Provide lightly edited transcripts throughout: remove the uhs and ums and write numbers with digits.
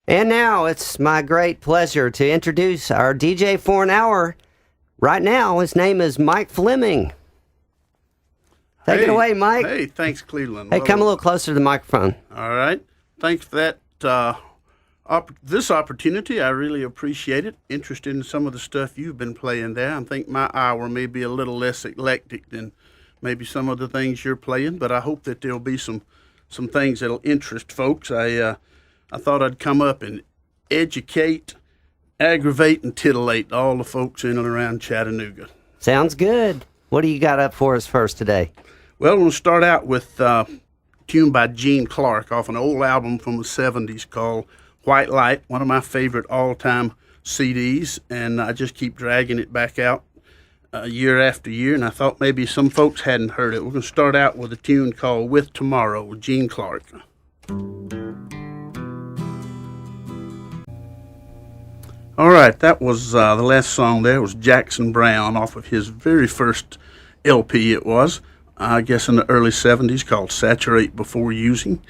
And now it's my great pleasure to introduce our DJ for an hour. Right now, his name is Mike Fleming. Take it away, Mike. Hey, thanks, Cleveland. Hey, come a little closer to the microphone. All right. Thanks for that. This opportunity, I really appreciate it. Interested in some of the stuff you've been playing there. I think my hour may be a little less eclectic than maybe some of the things you're playing, but I hope that there'll be some things that'll interest folks. I thought I'd come up and educate, aggravate, and titillate all the folks in and around Chattanooga. Sounds good. What do you got up for us first today? Well, we'll start out with a tune by Gene Clark off an old album from the 70s called White Light, one of my favorite all-time CDs, and I just keep dragging it back out year after year, and I thought maybe some folks hadn't heard it. We're going to start out with a tune called With Tomorrow with Gene Clark. All right, that was the last song there was Jackson Browne off of his very first LP it was, I guess in the early 70s, called Saturate Before Using.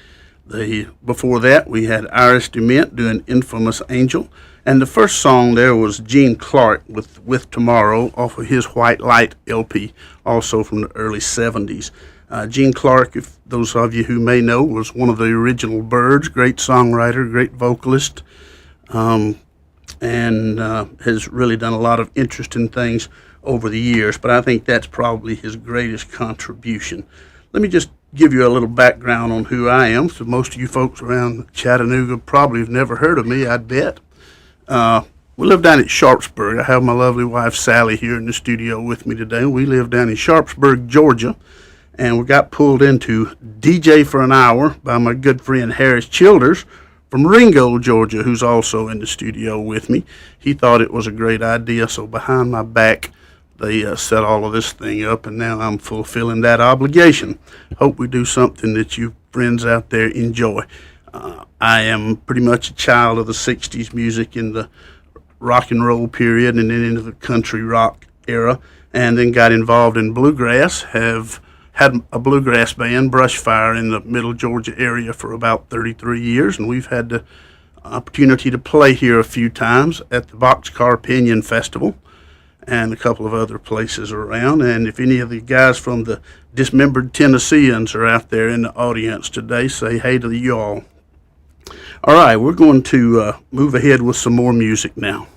Before that, we had Iris DeMent doing Infamous Angel. And the first song there was Gene Clark with Tomorrow off of his White Light LP, also from the early 70s. Gene Clark, if those of you who may know, was one of the original Byrds, great songwriter, great vocalist, and has really done a lot of interesting things over the years, but I think that's probably his greatest contribution. Let me just give you a little background on who I am. So most of you folks around Chattanooga probably have never heard of me, I'd bet. We live down at Sharpsburg. I have my lovely wife Sally here in the studio with me today. We live down in Sharpsburg, Georgia, and we got pulled into DJ for an hour by my good friend Harris Childers from Ringgold, Georgia, who's also in the studio with me. He thought it was a great idea, so behind my back, they set all of this thing up, and now I'm fulfilling that obligation. Hope we do something that you friends out there enjoy. I am pretty much a child of the 60s music in the rock and roll period and then into the country rock era, and then got involved in bluegrass. Have had a bluegrass band, Brushfire, in the middle Georgia area for about 33 years, and we've had the opportunity to play here a few times at the Boxcar Pinion Festival and a couple of other places around. And if any of the guys from the Dismembered Tennesseans are out there in the audience today, say hey to you all. All right, we're going to move ahead with some more music now.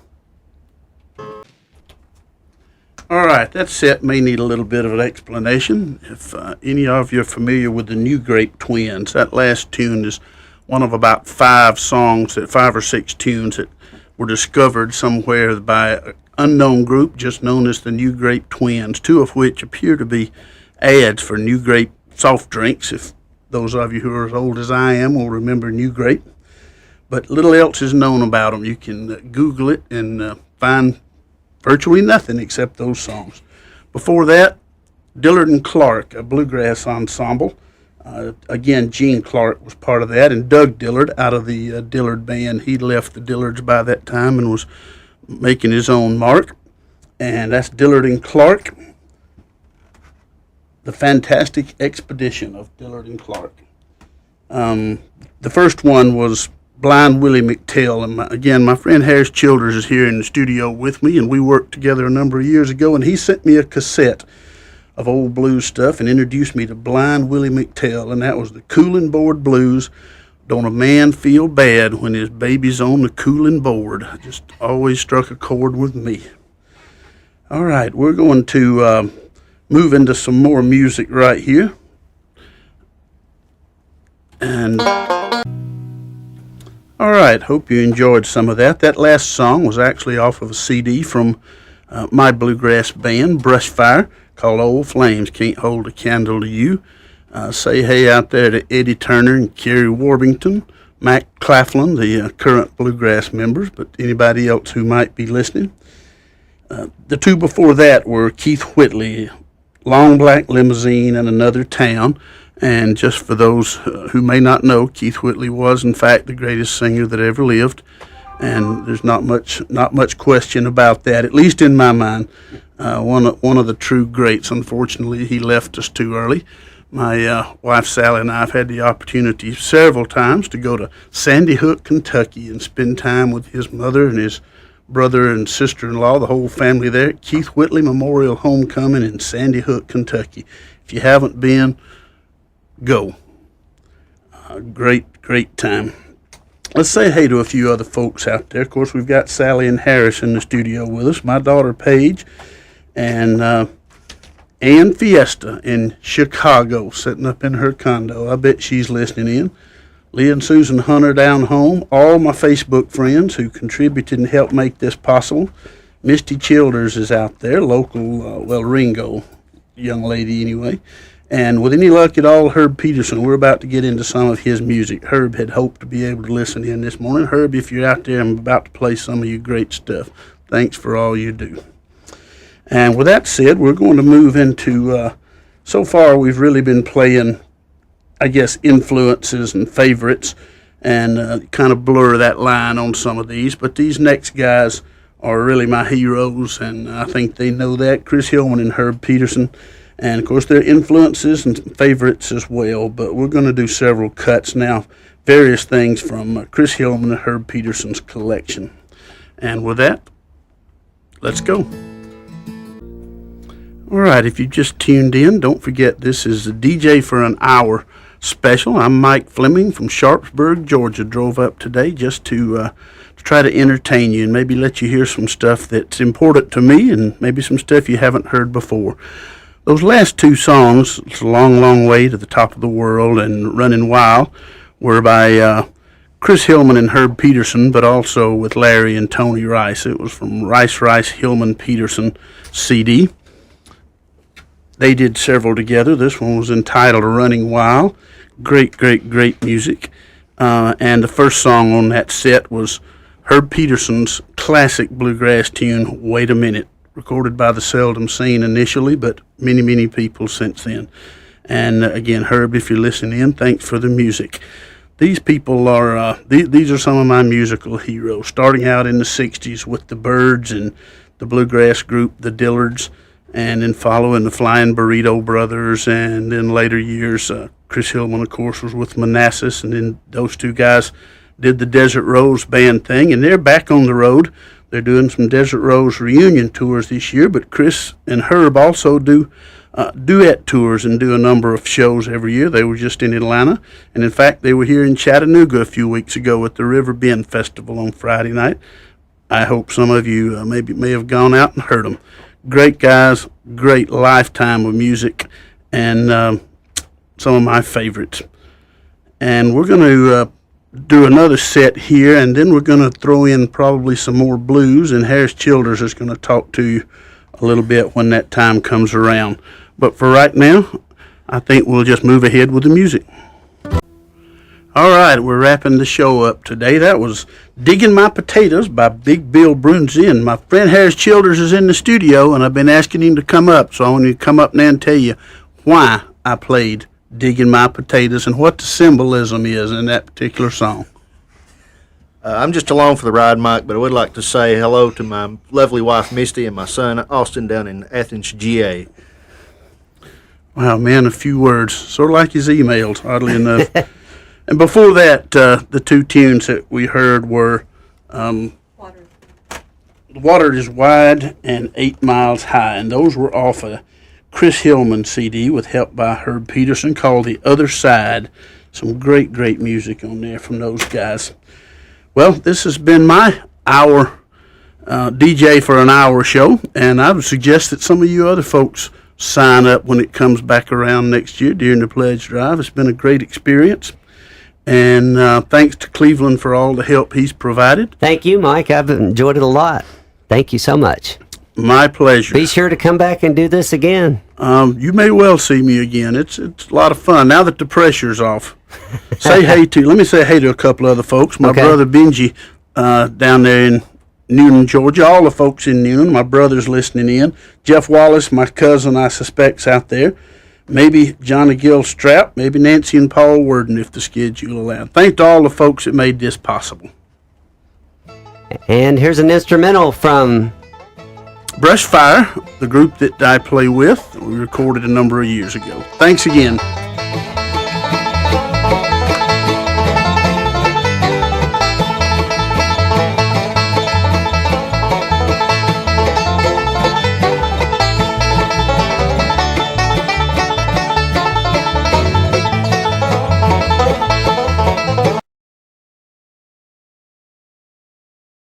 All right, that set may need a little bit of an explanation. If any of you are familiar with the New Grape Twins, that last tune is one of about 5 or 6 tunes that were discovered somewhere by an unknown group just known as the New Grape Twins, 2 of which appear to be ads for New Grape soft drinks. If those of you who are as old as I am will remember New Grape. But little else is known about them. You can Google it and find virtually nothing except those songs. Before that, Dillard and Clark, a bluegrass ensemble. Again, Gene Clark was part of that, and Doug Dillard out of the Dillard Band. He left the Dillards by that time and was making his own mark. And that's Dillard and Clark, The Fantastic Expedition of Dillard and Clark. The first one was Blind Willie McTell, and my friend Harris Childers is here in the studio with me, and we worked together a number of years ago, and he sent me a cassette of old blues stuff and introduced me to Blind Willie McTell, and that was the Coolin' Board Blues. Don't a man feel bad when his baby's on the cooling board? Just always struck a chord with me. All right, we're going to move into some more music right here. And all right, hope you enjoyed some of that. That last song was actually off of a CD from my bluegrass band, Brushfire, called Old Flames Can't Hold a Candle to You. Say hey out there to Eddie Turner and Kerry Warbington, Mac Claflin, the current bluegrass members, but anybody else who might be listening. The 2 before that were Keith Whitley, Long Black Limousine, and Another Town. And just for those who may not know, Keith Whitley was, in fact, the greatest singer that ever lived, and there's not much question about that, at least in my mind. One of the true greats. Unfortunately, he left us too early, My wife Sally and I have had the opportunity several times to go to Sandy Hook, Kentucky, and spend time with his mother and his brother and sister-in-law, the whole family there at Keith Whitley Memorial Homecoming in Sandy Hook, Kentucky. If you haven't been, go. Great time. Let's say hey to a few other folks out there. Of course, we've got Sally and Harris in the studio with us, my daughter Paige, and Ann Fiesta in Chicago, sitting up in her condo. I bet she's listening in. Leah and Susan Hunter down home. All my Facebook friends who contributed and helped make this possible. Misty Childers is out there, local, Ringo, young lady anyway. And with any luck at all, Herb Peterson, we're about to get into some of his music. Herb had hoped to be able to listen in this morning. Herb, if you're out there, I'm about to play some of your great stuff. Thanks for all you do. And with that said, we're going to move into, so far we've really been playing, I guess, influences and favorites, and kind of blur that line on some of these. But these next guys are really my heroes, and I think they know that. Chris Hillman and Herb Peterson. And, of course, they're influences and favorites as well. But we're going to do several cuts now, various things from Chris Hillman and Herb Peterson's collection. And with that, let's go. All right, if you just tuned in, don't forget this is the DJ for an Hour special. I'm Mike Fleming from Sharpsburg, Georgia. Drove up today just to try to entertain you and maybe let you hear some stuff that's important to me and maybe some stuff you haven't heard before. Those last two songs, It's a Long, Long Way to the Top of the World and Running Wild, were by Chris Hillman and Herb Peterson, but also with Larry and Tony Rice. It was from Rice, Hillman, Peterson CD. They did several together. This one was entitled Running Wild. Great music. And the first song on that set was Herb Peterson's classic bluegrass tune, Wait a Minute, recorded by the Seldom Seen initially, but many people since then. And again, Herb, if you're listening in, thanks for the music. These people are, these are some of my musical heroes, starting out in the 60s with the Byrds and the bluegrass group, the Dillards, and then following the Flying Burrito Brothers, and in later years, Chris Hillman, of course, was with Manassas, and then those two guys did the Desert Rose Band thing, and they're back on the road. They're doing some Desert Rose reunion tours this year, but Chris and Herb also do duet tours and do a number of shows every year. They were just in Atlanta, and in fact, they were here in Chattanooga a few weeks ago at the River Bend Festival on Friday night. I hope some of you may have gone out and heard them. Great guys, great lifetime of music, and some of my favorites. And we're going to do another set here, and then we're going to throw in probably some more blues, and Harris Childers is going to talk to you a little bit when that time comes around. But for right now, I think we'll just move ahead with the music. All right, we're wrapping the show up today. That was Digging My Potatoes by Big Bill Brunzin. My friend Harris Childers is in the studio, and I've been asking him to come up, so I want to come up now and tell you why I played Digging My Potatoes and what the symbolism is in that particular song. I'm just along for the ride, Mike, but I would like to say hello to my lovely wife, Misty, and my son, Austin, down in Athens, GA. Wow, man, a few words. Sort of like his emails, oddly enough. And before that, the two tunes that we heard were Water is Wide and 8 Miles High, and those were off a Chris Hillman CD with help by Herb Peterson called The Other Side. Some great music on there from those guys. Well, this has been my hour DJ for an Hour show, and I would suggest that some of you other folks sign up when it comes back around next year during the pledge drive. It's been a great experience. And thanks to Cleveland for all the help he's provided. Thank you, Mike. I've enjoyed it a lot. Thank you so much. My pleasure. Be sure to come back and do this again. You may well see me again. It's a lot of fun now that the pressure's off. Let me say hey to a couple other folks. My brother Benji down there in Newnan, Georgia. All the folks in Newnan. My brother's listening in. Jeff Wallace, my cousin, I suspect's out there. Maybe Johnny Gill Strap, maybe Nancy and Paul Worden if the schedule allows. Thank to all the folks that made this possible. And here's an instrumental from Brush Fire, the group that I play with, we recorded a number of years ago. Thanks again.